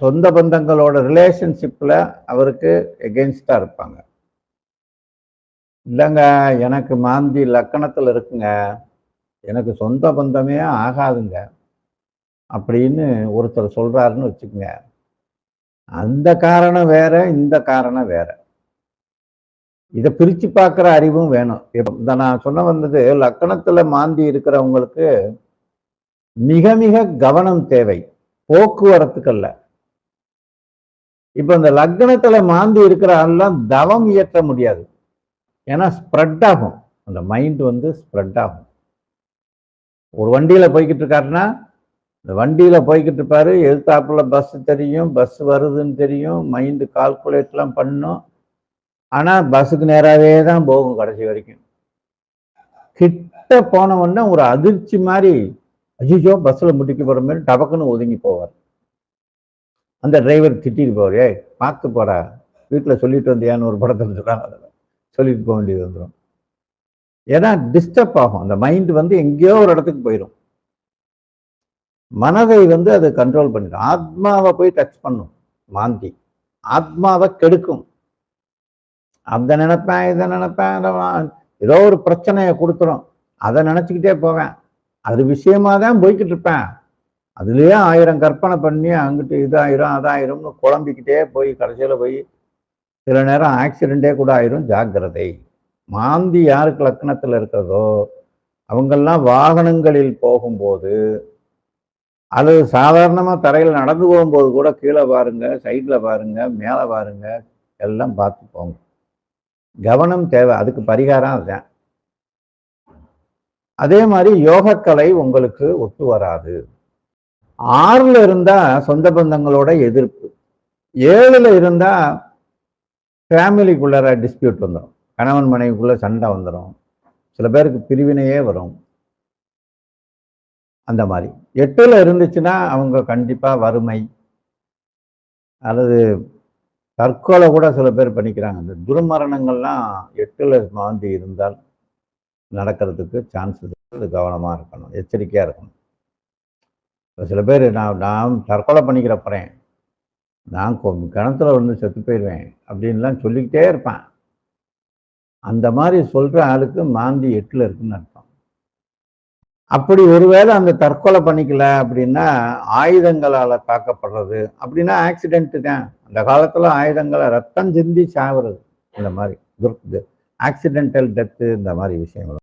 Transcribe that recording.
சொந்த பந்தங்களோட ரிலேஷன்ஷிப்பில் அவருக்கு எகெயின்ஸ்டாக இருப்பாங்க. இல்லைங்க, எனக்கு மாந்தி லக்கணத்தில் இருக்குங்க, எனக்கு சொந்த பந்தமே ஆகாதுங்க அப்படின்னு ஒருத்தர் சொல்கிறாருன்னு வச்சுக்கோங்க. அந்த காரணம் வேற, இந்த காரணம் வேற. இதை பிரித்து பார்க்குற அறிவும் வேணும். இந்த நான் சொன்ன வந்தது லக்கணத்தில் மாந்தி இருக்கிறவங்களுக்கு மிக மிக கவனம் தேவை, போக்குவரத்துக்கல்ல. இப்போ இந்த லக்னத்துல மாந்தி இருக்கிற ஆள்லாம் தவம் இயற்ற முடியாது. ஏன்னா ஸ்ப்ரெட் ஆகும், அந்த மைண்ட் ஸ்ப்ரெட் ஆகும். ஒரு வண்டியில போய்கிட்டு இருக்காருன்னா இந்த வண்டியில போய்கிட்டு இருப்பாரு, எதிர்த்தாப்புல பஸ் தெரியும், பஸ் வருதுன்னு தெரியும், மைண்டு கால்குலேட்லாம் பண்ணும். ஆனா பஸ்ஸுக்கு நேராகவே தான் போகும் கடைசி வரைக்கும். கிட்ட போன உடனே ஒரு அதிர்ச்சி மாதிரி, ஐயோ பஸ்ஸில் முட்டிக்க போகிற மாதிரி டபக்குன்னு ஒதுங்கி போவார். அந்த டிரைவர் திட்டிட்டு போவார், ஏய் பார்த்து போடா, வீட்டில் சொல்லிட்டு வந்தியான்னு ஒரு படத்தில் சொல்கிறாங்க, அதில் சொல்லிட்டு போக வேண்டியது வந்துடும். ஏன்னா டிஸ்டர்ப் ஆகும், அந்த மைண்டு எங்கேயோ ஒரு இடத்துக்கு போயிடும். மனதை அது கண்ட்ரோல் பண்ணிடும். ஆத்மாவை போய் டச் பண்ணும் மாந்தி, ஆத்மாவை கெடுக்கும். அந்த நினைப்பேன், இதை நினைப்பேன், ஏதோ ஒரு பிரச்சனையை கொடுத்துரும், அதை நினச்சிக்கிட்டே போவேன். அது விஷயமா தான் போய்கிட்டு இருப்பேன். அதுலேயே 1000 கற்பனை பண்ணி அங்கிட்டு இதாயிரும் அதாயிரும்னு குழம்பிக்கிட்டே போய் கடைசியில் போய் சில நேரம் ஆக்சிடென்ட்டே கூட ஆயிரும். ஜாக்கிரதை. மாந்தி யாருக்கு லக்னத்தில் இருக்கிறதோ அவங்கெல்லாம் வாகனங்களில் போகும்போது அல்லது சாதாரணமாக தரையில் நடந்து போகும்போது கூட கீழே பாருங்க, சைடில் பாருங்க, மேலே பாருங்க, எல்லாம் பார்த்து போங்க. கவனம் தேவை, அதுக்கு பரிகாரம் அதுதான். அதே மாதிரி யோகக்கலை உங்களுக்கு ஒத்து வராது. 6ல் இருந்தா சொந்த பந்தங்களோட எதிர்ப்பு, 7ல் இருந்தா ஃபேமிலிக்குள்ளார டிஸ்பியூட் வந்துடும், கணவன் மனைவிக்குள்ள சண்டை வந்துடும், சில பேருக்கு பிரிவினையே வரும். அந்த மாதிரி 8ல் இருந்துச்சுன்னா அவங்க கண்டிப்பா வறுமை அல்லது தற்கொலை கூட சில பேர் பண்ணிக்கிறாங்க. இந்த துர்மரணங்கள்லாம் 8ல் மாந்தி இருந்தால் நடக்கிறதுக்கு சான்ஸ் இருக்கு. கவனமாக இருக்கணும், எச்சரிக்கையாக இருக்கணும். சில பேர் நான் தற்கொலை பண்ணிக்கிற போகிறேன், நான் கிணத்துல செத்து போயிடுவேன் அப்படின்லாம் சொல்லிக்கிட்டே இருப்பேன். அந்த மாதிரி சொல்கிற ஆளுக்கு மாந்தி 8ல் இருக்குன்னு அர்த்தம். அப்படி ஒருவேளை அந்த தற்கொலை பண்ணிக்கல அப்படின்னா ஆயுதங்களால் தாக்கப்படுறது அப்படின்னா ஆக்சிடென்ட்டு தான். அந்த காலத்தில் ஆயுதங்களை ரத்தம் சிந்தி சாவுறது, இந்த மாதிரி ஆக்சிடென்டல் டெத்து, இந்த மாதிரி விஷயங்கள்.